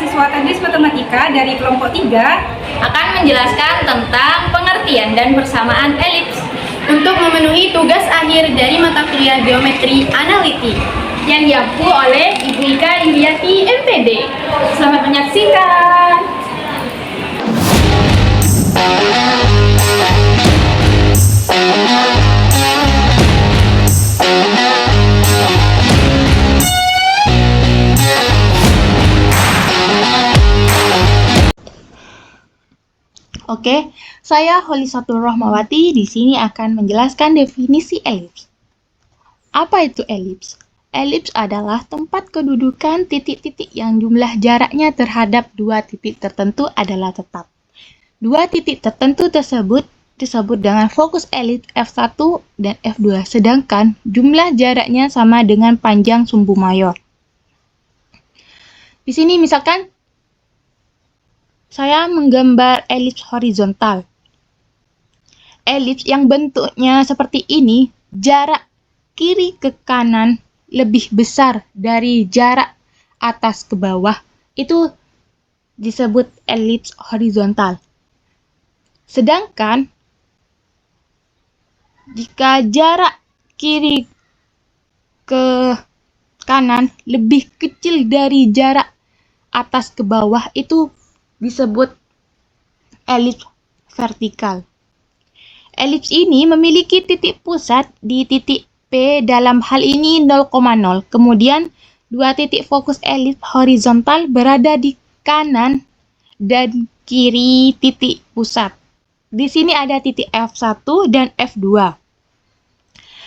mahasiswa teknis matematika dari kelompok 3 akan menjelaskan tentang pengertian dan persamaan elips untuk memenuhi tugas akhir dari mata kuliah geometri analitik yang diampu oleh Ibu Ika Yuliati MPD. Selamat menyaksikan. Oke, saya Holisatul Rohmawati di sini akan menjelaskan definisi elips. Apa itu elips? Elips adalah tempat kedudukan titik-titik yang jumlah jaraknya terhadap dua titik tertentu adalah tetap. Dua titik tertentu tersebut disebut dengan fokus elips F1 dan F2, sedangkan jumlah jaraknya sama dengan panjang sumbu mayor. Di sini misalkan saya menggambar elips horizontal. Elips yang bentuknya seperti ini, jarak kiri ke kanan lebih besar dari jarak atas ke bawah. Itu disebut elips horizontal. Sedangkan jika jarak kiri ke kanan lebih kecil dari jarak atas ke bawah, itu disebut elips vertikal. Elips ini memiliki titik pusat di titik P, dalam hal ini 0,0. Kemudian dua titik fokus elips horizontal berada di kanan dan kiri titik pusat. Di sini ada titik F1 dan F2.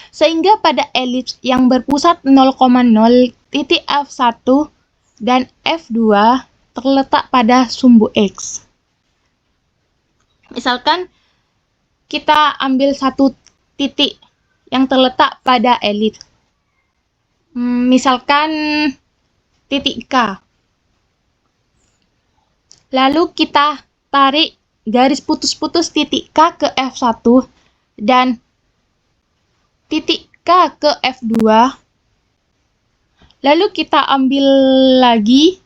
Sehingga pada elips yang berpusat 0,0, titik F1 dan F2 terletak pada sumbu X. Misalkan kita ambil satu titik yang terletak pada elips. Misalkan titik K. Lalu kita tarik garis putus-putus titik K ke F1 dan titik K ke F2. Lalu kita ambil lagi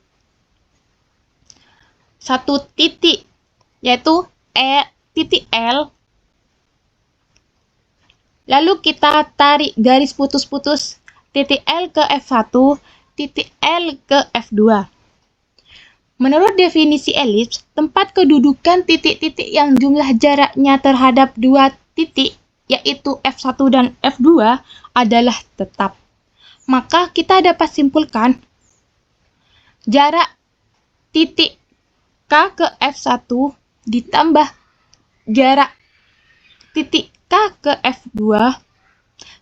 satu titik, yaitu titik L. Lalu kita tarik garis putus-putus titik L ke F1, titik L ke F2. Menurut definisi elips, tempat kedudukan titik-titik yang jumlah jaraknya terhadap dua titik, yaitu F1 dan F2, adalah tetap. Maka kita dapat simpulkan jarak titik K ke F1 ditambah jarak titik K ke F2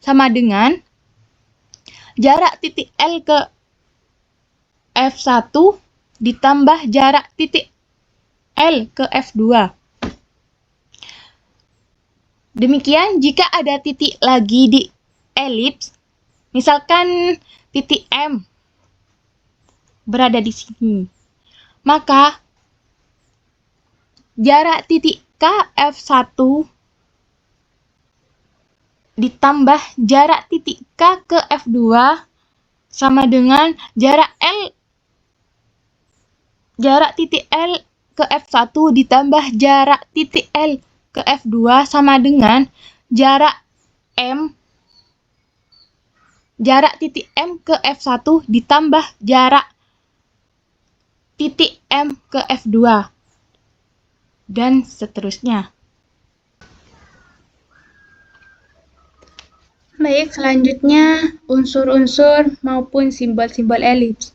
sama dengan jarak titik L ke F1 ditambah jarak titik L ke F2. Demikian jika ada titik lagi di elips, misalkan titik M berada di sini, maka jarak titik K F1 ditambah jarak titik K ke F2 sama dengan jarak titik L ke F1 ditambah jarak titik L ke F2 sama dengan jarak titik M ke F1 ditambah jarak titik M ke F2. Dan seterusnya. Baik, selanjutnya unsur-unsur maupun simbol-simbol elips.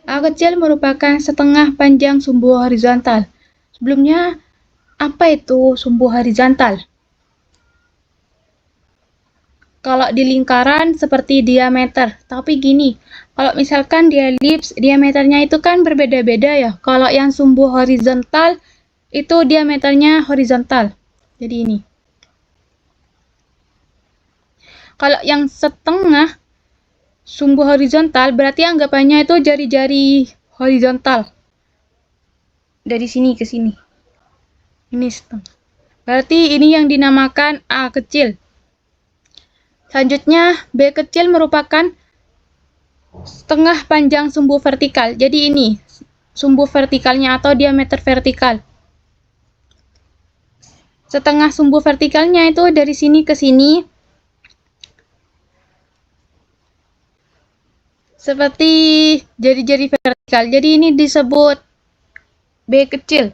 A kecil merupakan setengah panjang sumbu horizontal. Sebelumnya, apa itu sumbu horizontal? Kalau di lingkaran seperti diameter, tapi gini, kalau misalkan di elips, diameternya itu kan berbeda-beda ya. Kalau yang sumbu horizontal, itu diameternya horizontal. Jadi ini. Kalau yang setengah sumbu horizontal berarti anggapannya itu jari-jari horizontal. Dari sini ke sini. Ini setengah. Berarti ini yang dinamakan A kecil. Selanjutnya B kecil merupakan setengah panjang sumbu vertikal. Jadi ini sumbu vertikalnya atau diameter vertikal. Setengah sumbu vertikalnya itu dari sini ke sini. Seperti jari-jari vertikal. Jadi ini disebut B kecil.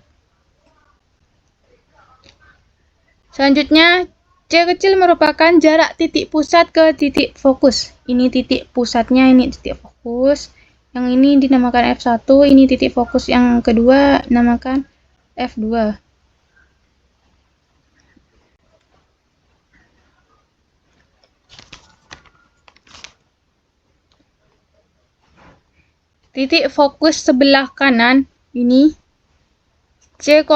Selanjutnya, C kecil merupakan jarak titik pusat ke titik fokus. Ini titik pusatnya, ini titik fokus. Yang ini dinamakan F1, ini titik fokus yang kedua dinamakan F2. Titik fokus sebelah kanan ini C,0.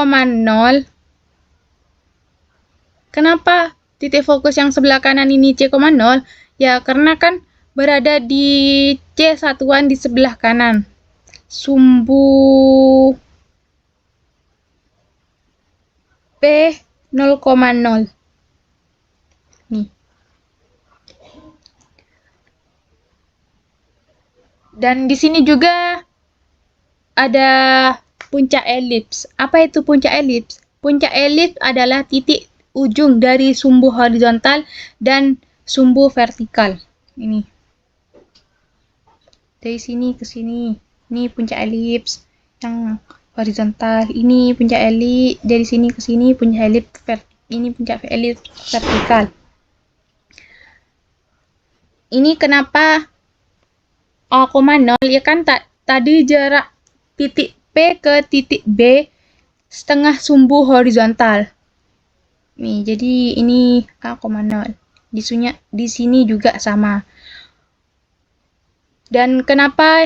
Kenapa titik fokus yang sebelah kanan ini C,0? Ya, karena kan berada di C satuan di sebelah kanan. Sumbu P 0,0. Nih. Dan di sini juga ada puncak elips. Apa itu puncak elips? Puncak elips adalah titik ujung dari sumbu horizontal dan sumbu vertikal. Ini. Dari sini ke sini. Ini puncak elips yang horizontal. Ini puncak elips. Dari sini ke sini puncak elips ini puncak elips vertikal. Ini kenapa A,0 ya kan tadi jarak titik P ke titik B setengah sumbu horizontal. Nih, jadi ini A,0. Di sini juga sama. Dan kenapa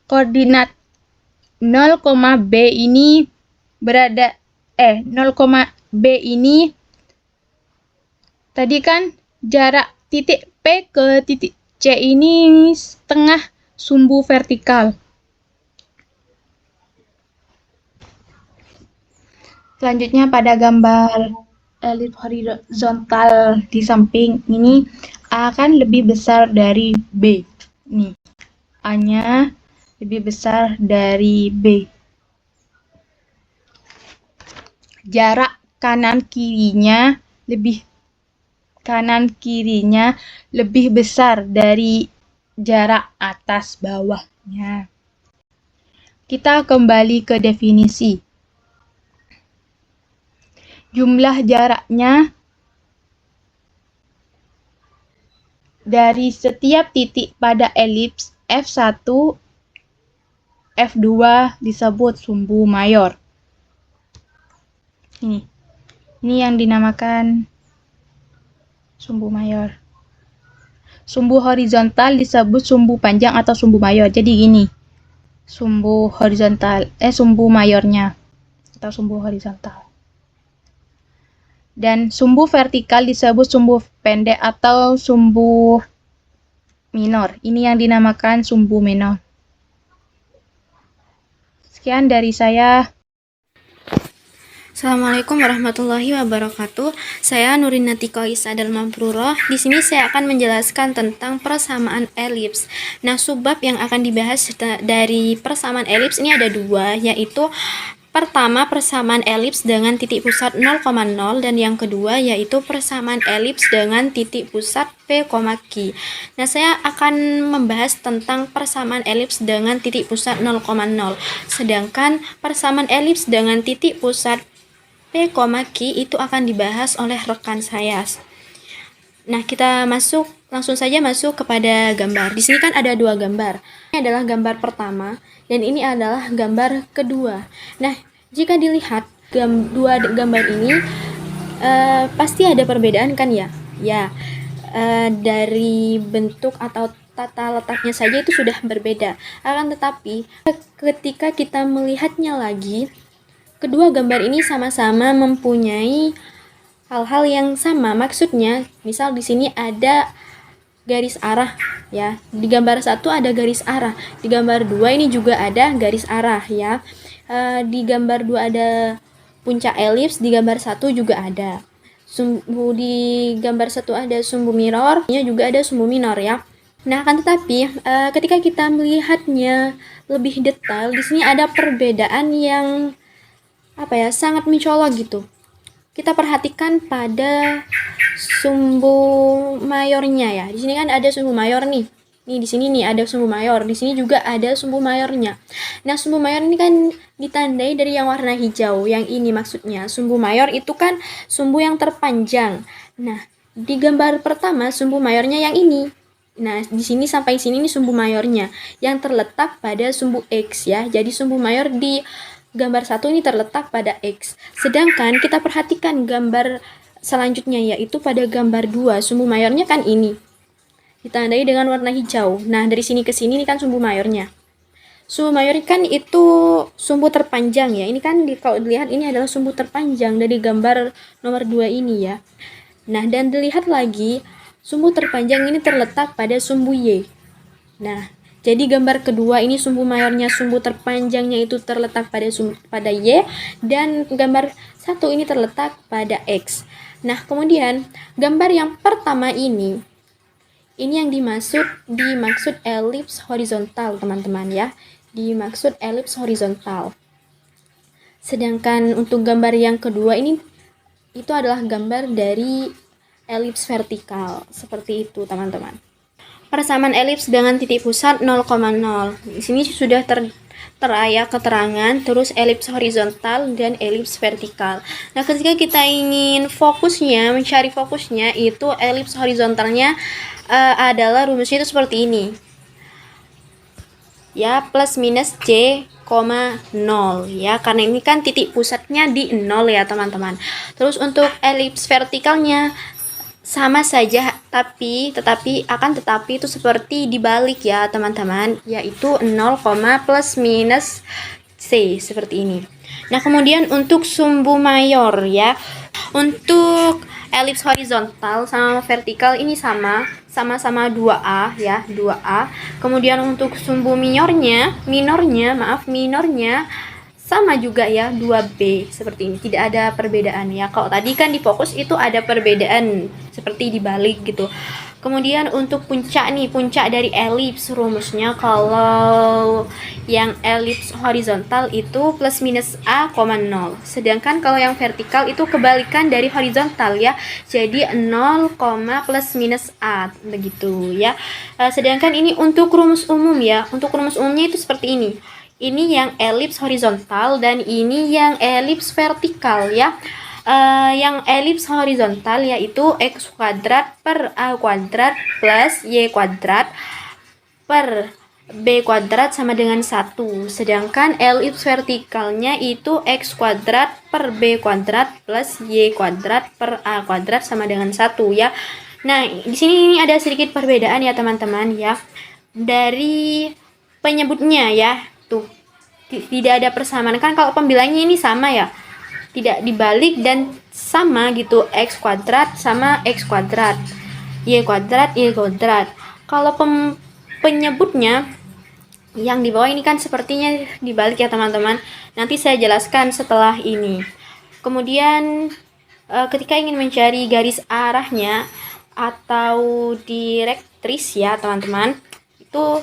koordinat 0,B ini berada 0,B ini tadi kan jarak titik P ke titik C ini setengah sumbu vertikal. Selanjutnya pada gambar elips horizontal di samping ini akan lebih besar dari B. Nih, A-nya lebih besar dari B. Jarak kanan kirinya lebih besar dari jarak atas bawahnya. Kita kembali ke definisi. Jumlah jaraknya dari setiap titik pada elips F1, F2 disebut sumbu mayor. Ini yang dinamakan sumbu mayor. Sumbu horizontal disebut sumbu panjang atau sumbu mayor. Jadi gini, sumbu mayornya atau sumbu horizontal. Dan sumbu vertikal disebut sumbu pendek atau sumbu minor. Ini yang dinamakan sumbu minor. Sekian dari saya. Assalamualaikum warahmatullahi wabarakatuh. Saya Nurin Natiko Isa Dalmampuroh. Di sini saya akan menjelaskan tentang persamaan elips. Nah, subbab yang akan dibahas dari persamaan elips ini ada dua, yaitu pertama persamaan elips dengan titik pusat 0,0 dan yang kedua yaitu persamaan elips dengan titik pusat P, Q. Nah, saya akan membahas tentang persamaan elips dengan titik pusat 0,0. Sedangkan persamaan elips dengan titik pusat P, Q itu akan dibahas oleh rekan saya. Nah, kita langsung saja masuk kepada gambar. Di sini kan ada dua gambar. Ini adalah gambar pertama dan ini adalah gambar kedua. Nah, jika dilihat dua gambar ini pasti ada perbedaan kan ya? Ya, dari bentuk atau tata letaknya saja itu sudah berbeda. Akan tetapi ketika kita melihatnya lagi, kedua gambar ini sama-sama mempunyai hal-hal yang sama. Maksudnya, misal di sini ada garis arah ya. Di gambar 1 ada garis arah. Di gambar 2 ini juga ada garis arah ya. Di gambar 2 ada puncak elips, di gambar 1 juga ada. Di gambar 1 ada sumbu mirror, juga ada sumbu minor ya. Nah, akan tetapi ketika kita melihatnya lebih detail, di sini ada perbedaan yang sangat mencolok gitu. Kita perhatikan pada sumbu mayornya ya. Di sini kan ada sumbu mayor nih. Nih di sini nih ada sumbu mayor. Di sini juga ada sumbu mayornya. Nah, sumbu mayor ini kan ditandai dari yang warna hijau. Yang ini maksudnya sumbu mayor itu kan sumbu yang terpanjang. Nah, di gambar pertama sumbu mayornya yang ini. Nah, di sini sampai sini nih sumbu mayornya yang terletak pada sumbu X ya. Jadi sumbu mayor di gambar 1 ini terletak pada X. Sedangkan kita perhatikan gambar selanjutnya yaitu pada gambar 2, sumbu mayornya kan ini. Ditandai dengan warna hijau. Nah, dari sini ke sini ini kan sumbu mayornya. Sumbu mayor kan itu sumbu terpanjang ya. Ini kan kalau dilihat ini adalah sumbu terpanjang dari gambar nomor 2 ini ya. Nah, dan dilihat lagi sumbu terpanjang ini terletak pada sumbu Y. Nah, jadi gambar kedua ini sumbu mayornya, sumbu terpanjangnya itu terletak pada Y, dan gambar 1 ini terletak pada X. Nah, kemudian gambar yang pertama ini yang dimaksud elips horizontal, teman-teman ya. Dimaksud elips horizontal. Sedangkan untuk gambar yang kedua ini itu adalah gambar dari elips vertikal. Seperti itu, teman-teman. Persamaan elips dengan titik pusat 0,0. Di sini sudah teraya keterangan, terus elips horizontal dan elips vertikal. Nah, ketika kita ingin mencari fokusnya itu elips horizontalnya adalah rumusnya itu seperti ini. Ya, plus minus C, 0 ya, karena ini kan titik pusatnya di 0 ya, teman-teman. Terus untuk elips vertikalnya sama saja, tetapi itu seperti dibalik ya, teman-teman, yaitu 0, plus minus C seperti ini. Nah, kemudian untuk sumbu mayor ya, untuk elips horizontal sama vertikal ini sama-sama 2A ya, 2A. Kemudian untuk sumbu minornya sama juga ya, 2B seperti ini. Tidak ada perbedaan ya. Kalau tadi kan di fokus itu ada perbedaan seperti dibalik gitu. Kemudian untuk puncak dari elips, rumusnya kalau yang elips horizontal itu plus minus A, 0. Sedangkan kalau yang vertikal itu kebalikan dari horizontal ya. Jadi 0, plus minus A begitu ya. Sedangkan ini untuk rumus umum ya. Untuk rumus umumnya itu seperti ini. Ini yang elips horizontal dan ini yang elips vertikal ya. Yang elips horizontal yaitu x kuadrat per a kuadrat plus y kuadrat per b kuadrat sama dengan 1. Sedangkan elips vertikalnya itu x kuadrat per b kuadrat plus y kuadrat per a kuadrat sama dengan 1 ya. Nah, di sini ini ada sedikit perbedaan ya, teman-teman ya. Dari penyebutnya ya. Tuh, tidak ada persamaan kan, kalau pembilangnya ini sama ya, tidak dibalik dan sama gitu, x kuadrat sama x kuadrat, y kuadrat y kuadrat. Kalau penyebutnya yang di bawah ini kan sepertinya dibalik ya, teman-teman. Nanti saya jelaskan setelah ini. Kemudian ketika ingin mencari garis arahnya atau direktris ya, teman-teman, itu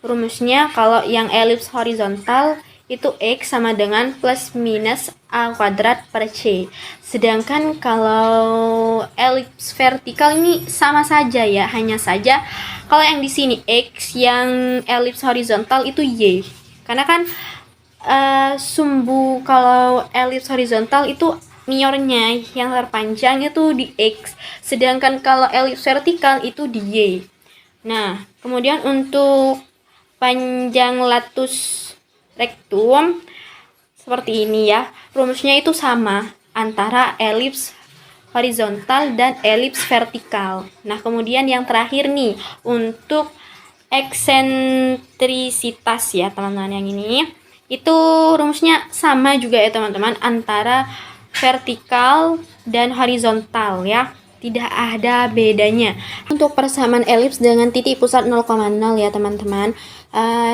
rumusnya kalau yang elips horizontal itu x sama dengan plus minus a kuadrat per c. Sedangkan kalau elips vertikal ini sama saja ya, hanya saja kalau yang di sini x, yang elips horizontal itu y. Karena kan sumbu kalau elips horizontal itu miornya yang terpanjang itu di x, sedangkan kalau elips vertikal itu di y. Nah, kemudian untuk panjang latus rektum seperti ini ya. Rumusnya itu sama antara elips horizontal dan elips vertikal. Nah, kemudian yang terakhir nih untuk eksentrisitas ya, teman-teman, yang ini itu rumusnya sama juga ya, teman-teman, antara vertikal dan horizontal ya. tidak ada bedanya. Untuk persamaan elips dengan titik pusat 0,0 ya teman-teman,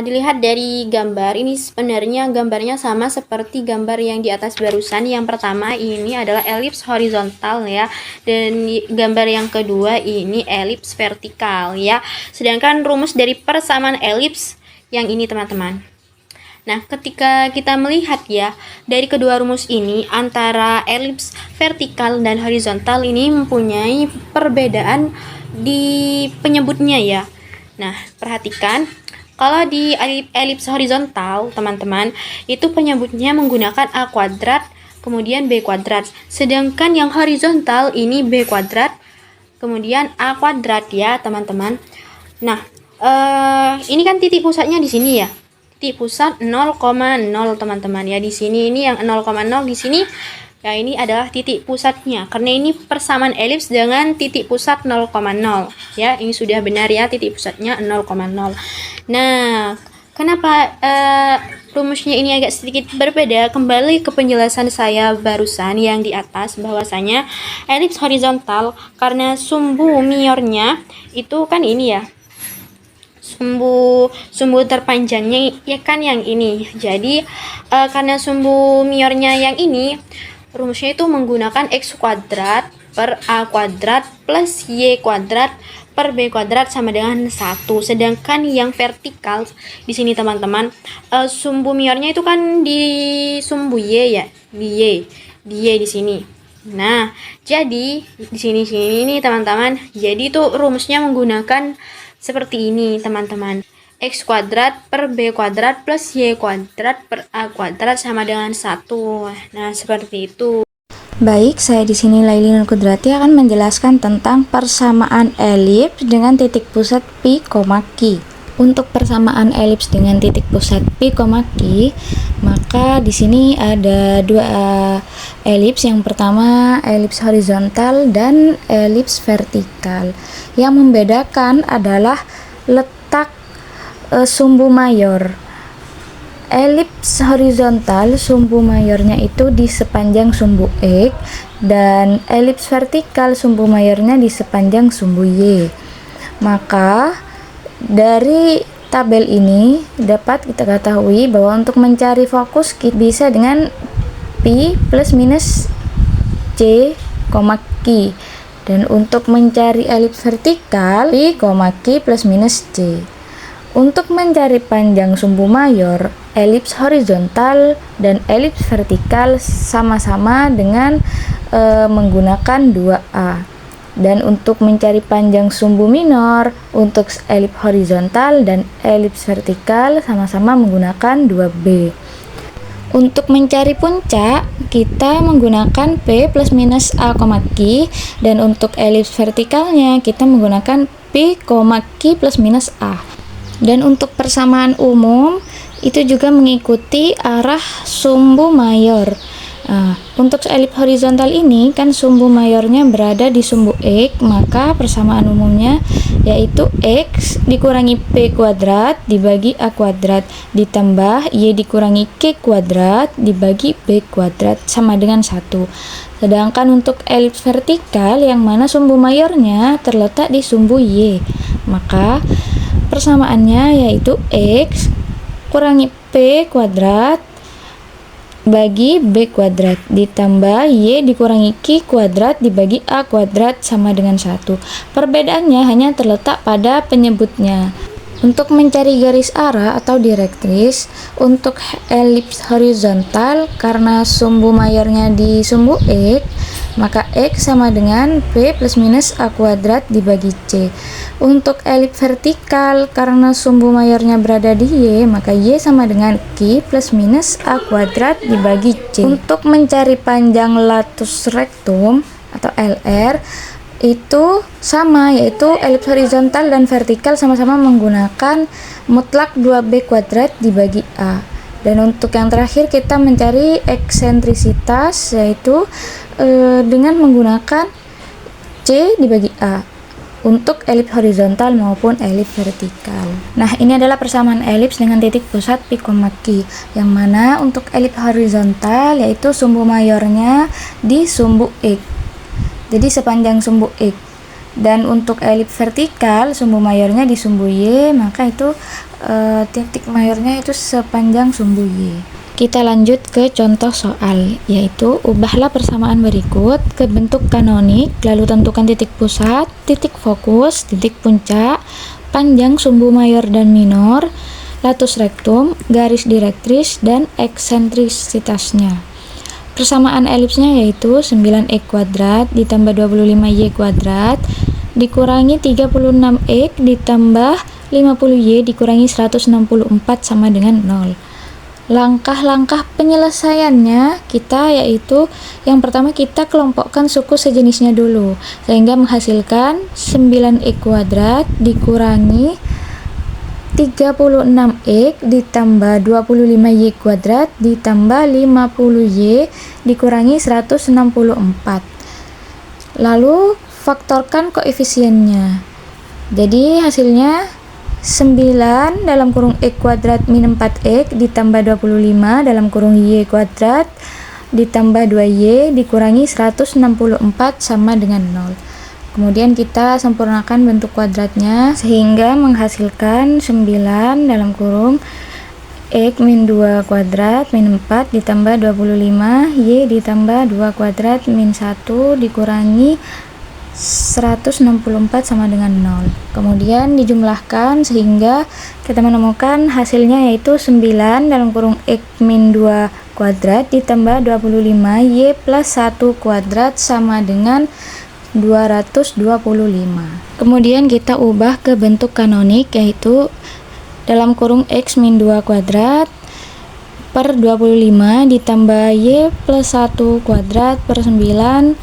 dilihat dari gambar ini, sebenarnya gambarnya sama seperti gambar yang di atas barusan. Yang pertama ini adalah elips horizontal ya, dan gambar yang kedua ini elips vertikal ya. Sedangkan rumus dari persamaan elips yang ini teman-teman. Nah, ketika kita melihat ya, dari kedua rumus ini, antara elips vertikal dan horizontal ini mempunyai perbedaan di penyebutnya ya. Nah, perhatikan, kalau di elips horizontal, teman-teman, itu penyebutnya menggunakan A kuadrat, kemudian B kuadrat. Sedangkan yang horizontal ini B kuadrat, kemudian A kuadrat ya, teman-teman. Nah, ini kan titik pusatnya di sini ya. Titik pusat 0,0 teman-teman ya, di sini ini yang 0,0 di sini ya, ini adalah titik pusatnya karena ini persamaan elips dengan titik pusat 0,0 ya. Ini sudah benar ya, titik pusatnya 0,0. Nah, kenapa rumusnya ini agak sedikit berbeda? Kembali ke penjelasan saya barusan yang di atas, bahwasanya elips horizontal karena sumbu miornya itu kan ini ya, sumbu terpanjangnya ya kan yang ini. Jadi karena sumbu miornya yang ini, rumusnya itu menggunakan x kuadrat per a kuadrat plus y kuadrat per b kuadrat sama dengan 1. Sedangkan yang vertikal di sini teman-teman, sumbu miornya itu kan di sumbu y ya, di y di sini. Nah, jadi di sini ini teman-teman, jadi itu rumusnya menggunakan seperti ini teman-teman, x kuadrat per b kuadrat plus y kuadrat per a kuadrat sama dengan 1. Nah, seperti itu. Baik, saya di sini Laili Nur Kudrati akan menjelaskan tentang persamaan elips dengan titik pusat P, Q. Untuk persamaan elips dengan titik pusat P, Q, maka di sini ada dua elips. Yang pertama elips horizontal dan elips vertikal. Yang membedakan adalah letak sumbu mayor. Elips horizontal sumbu mayornya itu di sepanjang sumbu X, dan elips vertikal sumbu mayornya di sepanjang sumbu Y. Maka dari tabel ini dapat kita ketahui bahwa untuk mencari fokus kita bisa dengan P plus minus C, Q. Dan untuk mencari elips vertikal P, Q plus minus C. Untuk mencari panjang sumbu mayor, elips horizontal dan elips vertikal sama-sama dengan menggunakan 2A. Dan untuk mencari panjang sumbu minor, untuk elips horizontal dan elips vertikal sama-sama menggunakan 2B. Untuk mencari puncak, kita menggunakan P plus minus A, Q, dan untuk elips vertikalnya kita menggunakan P, Q plus minus A. Dan untuk persamaan umum itu juga mengikuti arah sumbu mayor. Untuk elips horizontal ini kan sumbu mayornya berada di sumbu X, maka persamaan umumnya yaitu X dikurangi P kuadrat dibagi A kuadrat ditambah Y dikurangi Q kuadrat dibagi B kuadrat sama dengan 1. Sedangkan untuk elips vertikal yang mana sumbu mayornya terletak di sumbu Y, maka persamaannya yaitu X kurangi P kuadrat bagi B kuadrat ditambah Y dikurangi Q kuadrat dibagi A kuadrat sama dengan 1. Perbedaannya hanya terletak pada penyebutnya. Untuk mencari garis arah atau direktris, untuk elips horizontal karena sumbu mayornya di sumbu X, maka X sama dengan P plus minus A kuadrat dibagi C. Untuk elips vertikal karena sumbu mayornya berada di Y, maka Y sama dengan Q plus minus A kuadrat dibagi C. Untuk mencari panjang latus rectum atau LR itu sama, yaitu elips horizontal dan vertikal sama-sama menggunakan mutlak 2B kuadrat dibagi A. Dan untuk yang terakhir kita mencari eksentrisitas, yaitu dengan menggunakan C dibagi A untuk elips horizontal maupun elips vertikal. Nah, ini adalah persamaan elips dengan titik pusat P, Q, yang mana untuk elips horizontal yaitu sumbu mayornya di sumbu X. Jadi sepanjang sumbu X. Dan untuk elips vertikal, sumbu mayornya di sumbu Y, maka itu titik mayornya itu sepanjang sumbu Y. Kita lanjut ke contoh soal, yaitu ubahlah persamaan berikut ke bentuk kanonik, lalu tentukan titik pusat, titik fokus, titik puncak, panjang sumbu mayor dan minor, latus rectum, garis direktris, dan eksentrisitasnya. Persamaan elipsnya yaitu 9x kuadrat ditambah 25y kuadrat dikurangi 36x ditambah 50y dikurangi 164 sama dengan 0. Langkah-langkah penyelesaiannya kita yaitu yang pertama kita kelompokkan suku sejenisnya dulu sehingga menghasilkan 9x kuadrat dikurangi 36x ditambah 25y kuadrat ditambah 50y dikurangi 164. Lalu faktorkan koefisiennya. Jadi hasilnya 9 dalam kurung x kuadrat min 4x ditambah 25 dalam kurung y kuadrat ditambah 2y dikurangi 164 sama dengan 0. Kemudian kita sempurnakan bentuk kuadratnya sehingga menghasilkan 9 dalam kurung x min 2 kuadrat min 4 ditambah 25 y ditambah 2 kuadrat min 1 dikurangi 164 sama dengan 0. Kemudian dijumlahkan sehingga kita menemukan hasilnya yaitu 9 dalam kurung x min 2 kuadrat ditambah 25 y plus 1 kuadrat sama dengan 225. Kemudian kita ubah ke bentuk kanonik yaitu dalam kurung x min 2 kuadrat per 25 ditambah y plus 1 kuadrat per 9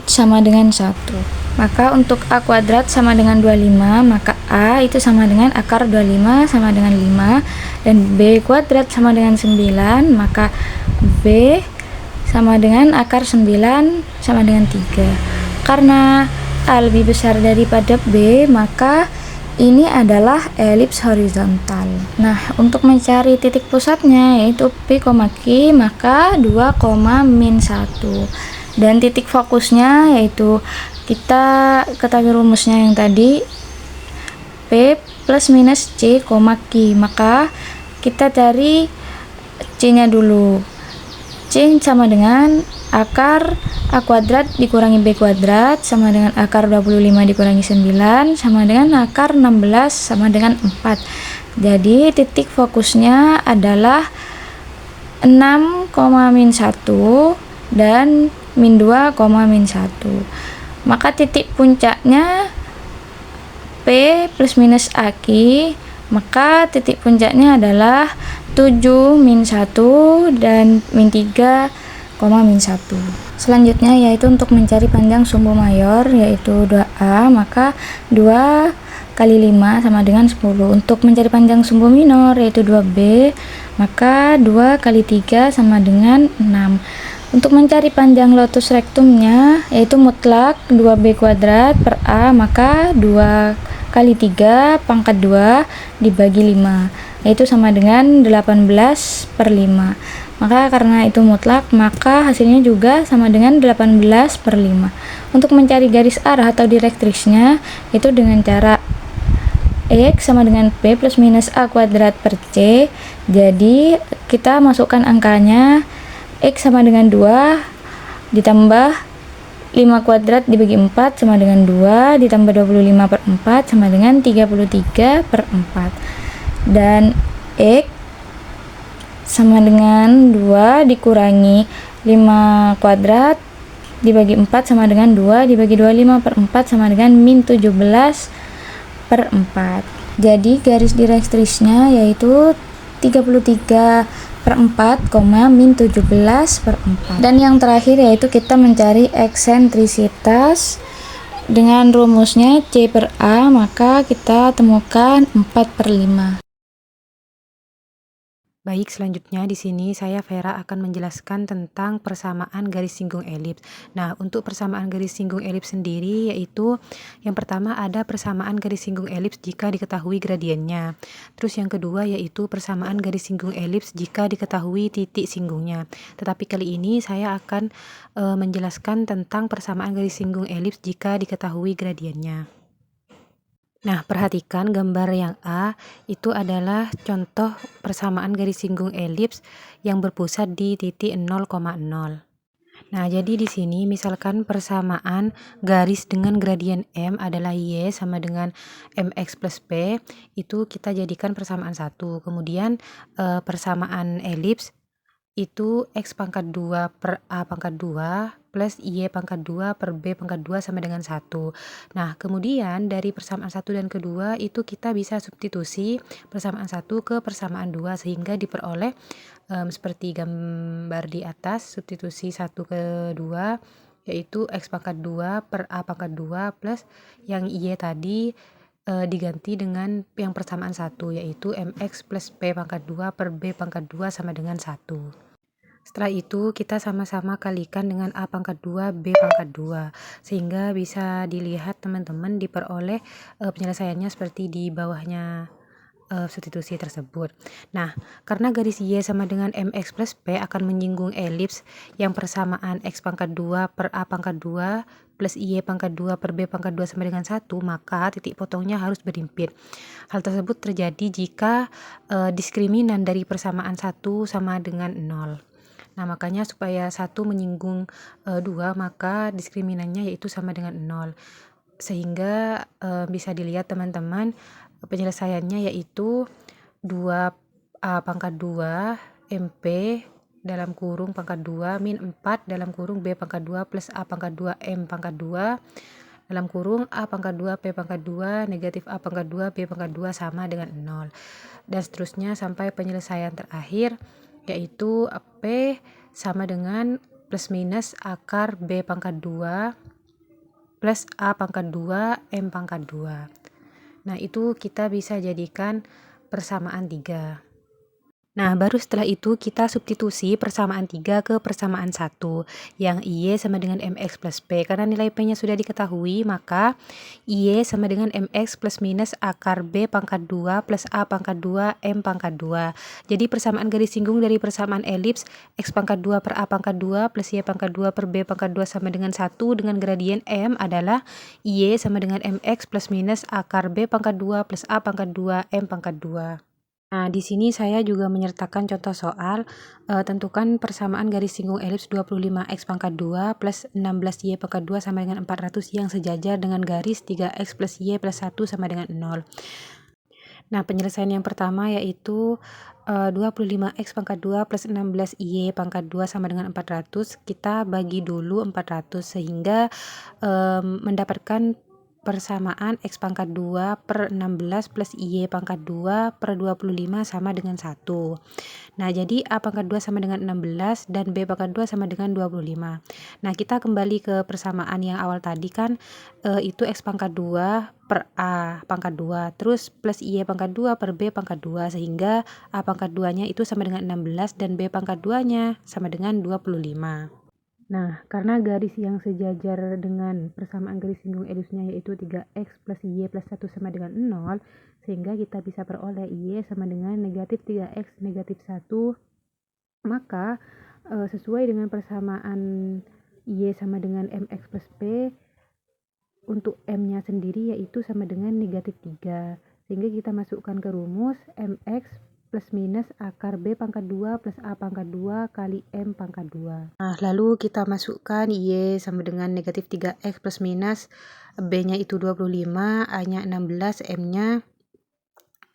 sama dengan 1. Maka untuk a kuadrat sama dengan 25, maka a itu sama dengan akar 25 sama dengan 5, dan b kuadrat sama dengan 9, maka b sama dengan akar 9 sama dengan 3. Karena a lebih besar daripada b, maka ini adalah elips horizontal. Nah, untuk mencari titik pusatnya yaitu P, Q, maka 2, min 1. Dan titik fokusnya yaitu kita ketahui rumusnya yang tadi P plus minus C, Q. Maka kita cari C nya dulu. C sama dengan akar A kuadrat dikurangi B kuadrat sama dengan akar 25 dikurangi 9 sama dengan akar 16 sama dengan 4. Jadi titik fokusnya adalah 6, min 1 dan min 2, min 1. Maka titik puncaknya P plus minus AK, maka titik puncaknya adalah 7, min 1 dan min 3, min 1. Selanjutnya yaitu untuk mencari panjang sumbu mayor yaitu 2A, maka 2 kali 5 sama dengan 10. Untuk mencari panjang sumbu minor yaitu 2B, maka 2 kali 3 sama dengan 6. Untuk mencari panjang lotus rectumnya yaitu mutlak 2b kuadrat per a, maka 2 kali 3 pangkat 2 dibagi 5 yaitu sama dengan 18 per 5. Maka karena itu mutlak, maka hasilnya juga sama dengan 18 per 5. Untuk mencari garis arah atau direktrisnya itu dengan cara X sama dengan P plus minus A kuadrat per C. Jadi kita masukkan angkanya, X sama dengan 2 ditambah 5 kuadrat dibagi 4 sama dengan 2 ditambah 25 per 4 sama dengan 33 per 4. Dan X sama dengan 2 dikurangi 5 kuadrat dibagi 4 sama dengan 2 dibagi 25 per 4 sama dengan min 17 per 4. Jadi garis direktrisnya yaitu 33 per 4, min 17 per 4. Dan yang terakhir yaitu kita mencari eksentrisitas dengan rumusnya C per A, maka kita temukan 4 per 5. Baik, selanjutnya di sini saya Vera akan menjelaskan tentang persamaan garis singgung elips. Nah, untuk persamaan garis singgung elips sendiri yaitu yang pertama ada persamaan garis singgung elips jika diketahui gradiennya. Terus yang kedua yaitu persamaan garis singgung elips jika diketahui titik singgungnya. Tetapi kali ini saya akan menjelaskan tentang persamaan garis singgung elips jika diketahui gradiennya. Nah, perhatikan gambar yang A itu adalah contoh persamaan garis singgung elips yang berpusat di titik 0,0. Nah, jadi di sini misalkan persamaan garis dengan gradien M adalah Y sama dengan MX plus P, itu kita jadikan persamaan 1. Kemudian persamaan elips itu X pangkat 2 per A pangkat 2 plus Y pangkat 2 per B pangkat 2 sama dengan 1. Nah, kemudian dari persamaan 1 dan kedua itu kita bisa substitusi persamaan 1 ke persamaan 2 sehingga diperoleh seperti gambar di atas, substitusi 1 ke 2 yaitu X pangkat 2 per A pangkat 2 plus yang Y tadi diganti dengan yang persamaan 1 yaitu MX plus P pangkat 2 per B pangkat 2 sama dengan 1. Setelah itu kita sama-sama kalikan dengan A pangkat 2 B pangkat 2 sehingga bisa dilihat teman-teman diperoleh penyelesaiannya seperti di bawahnya substitusi tersebut. Nah, karena garis Y sama dengan MX plus P akan menyinggung elips yang persamaan X pangkat 2 per A pangkat 2 plus Y pangkat 2 per B pangkat 2 sama dengan 1, maka titik potongnya harus berhimpit. Hal tersebut terjadi jika diskriminan dari persamaan 1 sama dengan 0. Nah, makanya supaya 1 menyinggung 2, maka diskriminannya yaitu sama dengan 0. Sehingga bisa dilihat teman-teman penyelesaiannya yaitu 2A pangkat 2 MP dalam kurung pangkat 2 min 4 dalam kurung B pangkat 2 plus A pangkat 2 M pangkat 2 dalam kurung A pangkat 2 P pangkat 2 negatif A pangkat 2 B pangkat 2 sama dengan 0. Dan seterusnya sampai penyelesaian terakhir yaitu P sama dengan plus minus akar B pangkat 2 plus A pangkat 2 M pangkat 2. Nah, itu kita bisa jadikan persamaan 3. Nah, baru setelah itu kita substitusi persamaan 3 ke persamaan 1 yang Y sama dengan MX plus P. Karena nilai P-nya sudah diketahui, maka Y sama dengan MX plus minus akar B pangkat 2 plus A pangkat 2 M pangkat 2. Jadi persamaan garis singgung dari persamaan elips X pangkat 2 per A pangkat 2 plus Y pangkat 2 per B pangkat 2 sama dengan 1 dengan gradien M adalah Y sama dengan MX plus minus akar B pangkat 2 plus A pangkat 2 M pangkat 2. Nah, di sini saya juga menyertakan contoh soal. Tentukan persamaan garis singgung elips 25x pangkat 2 plus 16y pangkat 2 sama dengan 400 yang sejajar dengan garis 3x plus y plus 1 sama dengan 0. Nah, penyelesaian yang pertama yaitu 25x pangkat 2 plus 16y pangkat 2 sama dengan 400. Kita bagi dulu 400 sehingga mendapatkan persamaan X pangkat 2 per 16 plus Y pangkat 2 per 25 sama dengan 1. Nah, jadi A pangkat 2 sama dengan 16 dan B pangkat 2 sama dengan 25. Nah, kita kembali ke persamaan yang awal tadi kan, itu X pangkat 2 per A pangkat 2 terus plus Y pangkat 2 per B pangkat 2 sehingga A pangkat 2 nya itu sama dengan 16 dan B pangkat 2 nya sama dengan 25. Nah, karena garis yang sejajar dengan persamaan garis singgung elipsnya yaitu 3x plus y plus 1 sama dengan 0, sehingga kita bisa peroleh y sama dengan negatif 3x negatif 1, maka sesuai dengan persamaan y sama dengan mx plus p, untuk m-nya sendiri yaitu sama dengan negatif 3, sehingga kita masukkan ke rumus mx plus minus akar B pangkat 2 plus A pangkat 2 kali M pangkat 2. Nah, lalu kita masukkan Y sama dengan negatif 3X plus minus B-nya itu 25, A-nya 16, M-nya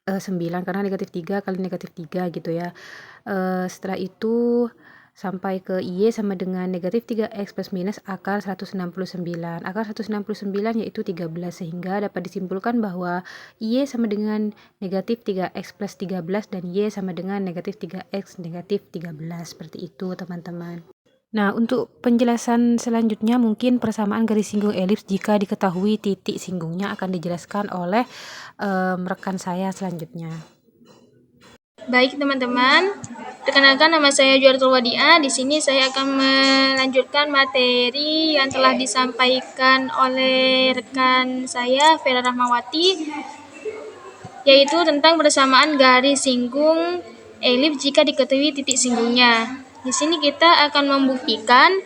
9 karena negatif 3 kali negatif 3 gitu ya. Setelah itu sampai ke Y sama dengan negatif 3X plus minus akar 169. Akar 169 yaitu 13, sehingga dapat disimpulkan bahwa Y sama dengan negatif 3X plus 13 dan Y sama dengan negatif 3X negatif 13. Seperti itu teman-teman. Nah, untuk penjelasan selanjutnya mungkin persamaan garis singgung elips jika diketahui titik singgungnya akan dijelaskan oleh rekan saya selanjutnya. Baik teman-teman, perkenalkan nama saya Juaratul Wadia. Di sini saya akan melanjutkan materi yang telah disampaikan oleh rekan saya Vera Rahmawati, yaitu tentang persamaan garis singgung elips jika diketahui titik singgungnya. Di sini kita akan membuktikan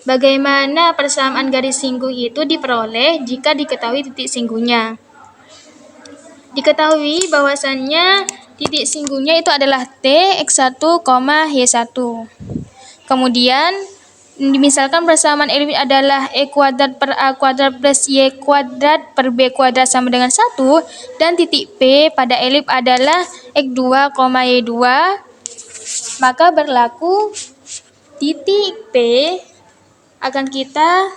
bagaimana persamaan garis singgung itu diperoleh jika diketahui titik singgungnya. Diketahui bahwasannya titik singgungnya itu adalah T, X1, Y1. Kemudian, misalkan persamaan elips adalah E kuadrat per A kuadrat plus Y kuadrat per B kuadrat sama dengan 1, dan titik P pada elips adalah X2, Y2, maka berlaku titik P akan kita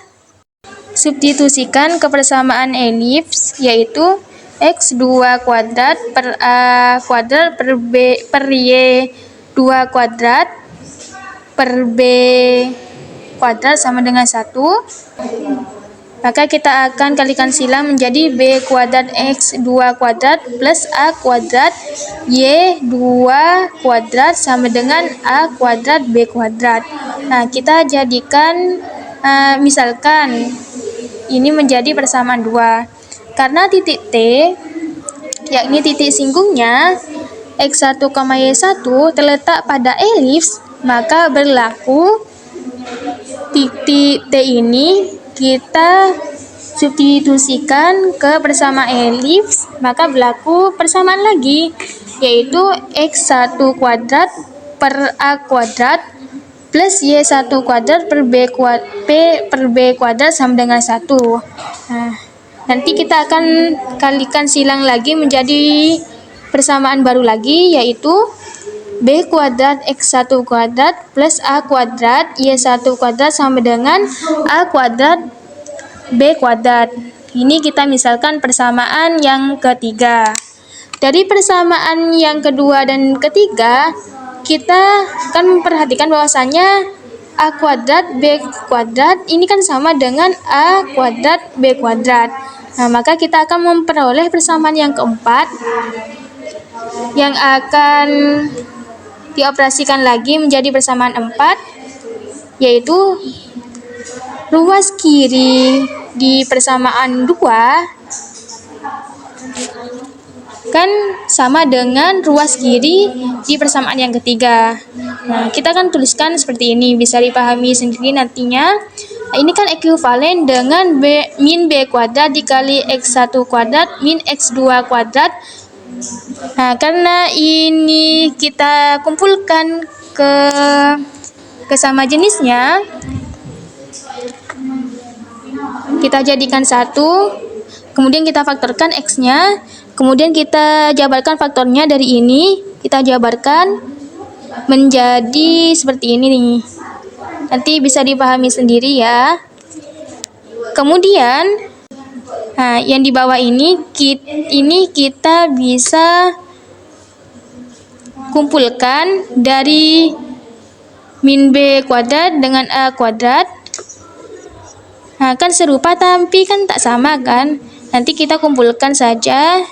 substitusikan ke persamaan elips, yaitu X2 kuadrat per A kuadrat per B per Y2 kuadrat per B kuadrat sama dengan 1. Maka kita akan kalikan silang menjadi B kuadrat X2 kuadrat plus A kuadrat Y2 kuadrat sama dengan A kuadrat B kuadrat. Nah, kita jadikan misalkan ini menjadi persamaan 2. Karena titik T, yakni titik singgungnya X1, Y1 terletak pada elips, maka berlaku titik T ini kita substitusikan ke persamaan elips, maka berlaku persamaan lagi, yaitu X1 kuadrat per A kuadrat plus Y1 kuadrat per B kuadrat sama dengan 1. Nah, nanti kita akan kalikan silang lagi menjadi persamaan baru lagi, yaitu B kuadrat X1 kuadrat plus A kuadrat Y1 kuadrat sama dengan A kuadrat B kuadrat. Ini kita misalkan persamaan yang ketiga. Dari persamaan yang kedua dan ketiga, kita akan memperhatikan bahwasanya A kuadrat B kuadrat ini kan sama dengan A kuadrat B kuadrat. Nah, maka kita akan memperoleh persamaan yang keempat yang akan dioperasikan lagi menjadi persamaan 4, yaitu ruas kiri di persamaan 2 kan sama dengan ruas kiri di persamaan yang ketiga. Nah, kita akan tuliskan seperti ini, bisa dipahami sendiri nantinya. Ini kan ekuivalen dengan min B kuadrat dikali X1 kuadrat min X2 kuadrat. Nah, karena ini kita kumpulkan ke sama jenisnya, kita jadikan 1, kemudian kita faktorkan X-nya, kemudian kita jabarkan faktornya dari ini, kita jabarkan menjadi seperti ini nih. Nanti bisa dipahami sendiri ya. Kemudian, nah, yang di bawah ini kita bisa kumpulkan dari min B kuadrat dengan A kuadrat. Nah, kan serupa tapi kan tak sama kan. Nanti kita kumpulkan saja.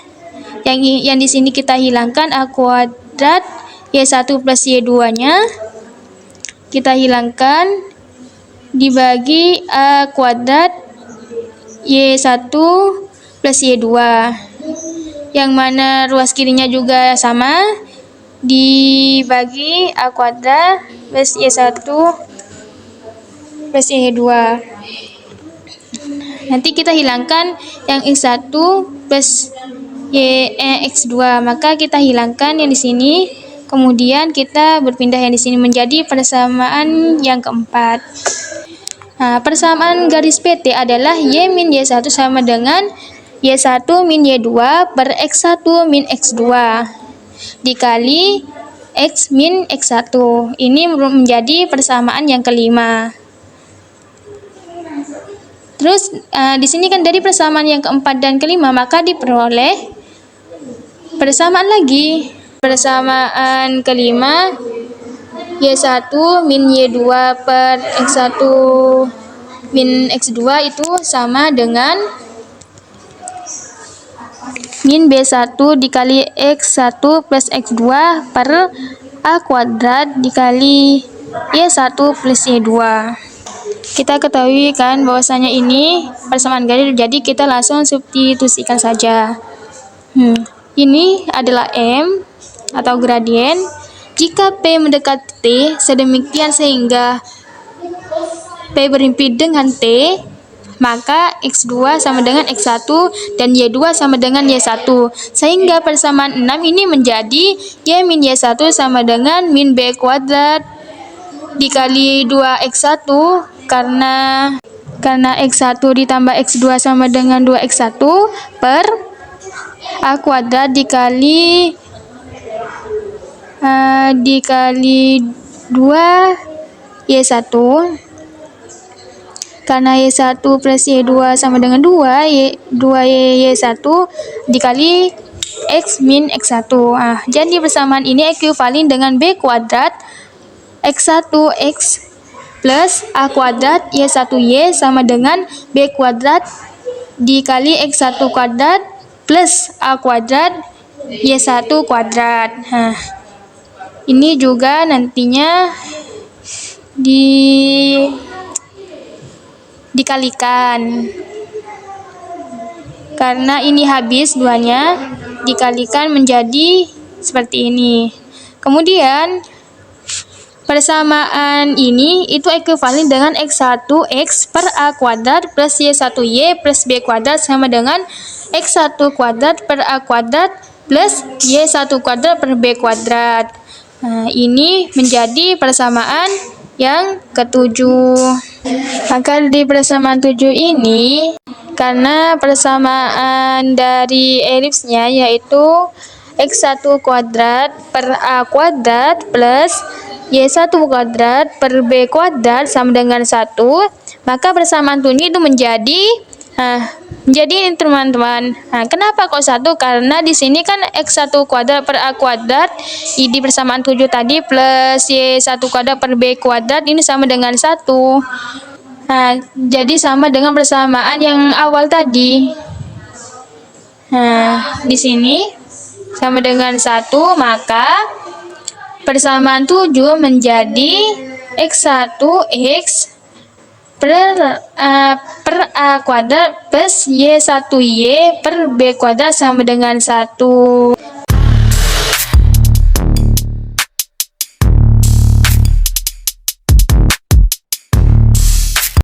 Yang di sini kita hilangkan A kuadrat Y1 plus Y2-nya. Kita hilangkan, dibagi A kuadrat Y1 plus Y2, yang mana ruas kirinya juga sama, dibagi A kuadrat plus Y1 plus Y2. Nanti kita hilangkan yang X1 plus X2, maka kita hilangkan yang di sini. Kemudian kita berpindah yang di sini menjadi persamaan yang keempat. Nah, persamaan garis PT adalah Y min Y1 sama dengan Y1 min Y2 per X1 min X2 dikali X min X1. Ini menjadi persamaan yang kelima. Terus di sini kan dari persamaan yang keempat dan kelima, maka diperoleh persamaan lagi. Persamaan kelima, Y1 min Y2 per X1 min X2 itu sama dengan min B1 dikali X1 plus X2 per A kuadrat dikali Y1 plus Y2. Kita ketahui kan bahwasanya ini persamaan garis, jadi kita langsung substitusikan saja. Ini adalah M atau gradien. Jika P mendekati T sedemikian sehingga P berhimpit dengan T, maka X2 sama dengan X1 dan Y2 sama dengan Y1. Sehingga persamaan 6 ini menjadi Y min Y1 sama dengan min B kuadrat dikali 2X1 karena X1 ditambah X2 sama dengan 2X1 per A kuadrat dikali 2Y1 karena Y1 plus Y2 sama dengan 2Y1 dikali X min X1. Jadi persamaan ini ekuivalen dengan B kuadrat X1 X plus A kuadrat Y1Y sama dengan B kuadrat dikali X1 kuadrat plus A kuadrat Y1 kuadrat. Ini juga nantinya dikalikan. Karena ini habis duanya, dikalikan menjadi seperti ini. Kemudian persamaan ini itu ekuivalen dengan X1 X per A kuadrat plus Y1Y plus B kuadrat sama dengan X1 kuadrat per A kuadrat plus Y1 kuadrat per B kuadrat. Ini menjadi persamaan yang ketujuh. Maka di persamaan 7 ini, karena persamaan dari elipsnya yaitu X1 kuadrat per A kuadrat plus Y1 kuadrat per B kuadrat sama dengan 1, maka persamaan 7 itu menjadi ini teman-teman. Kenapa kok 1? Karena di sini kan X1 kuadrat per A kuadrat di persamaan 7 tadi plus Y1 kuadrat per B kuadrat ini sama dengan 1. Jadi sama dengan persamaan yang awal tadi. Di sini sama dengan 1, maka persamaan 7 menjadi X1 X per A kuadrat plus Y1Y per B kuadrat sama dengan 1.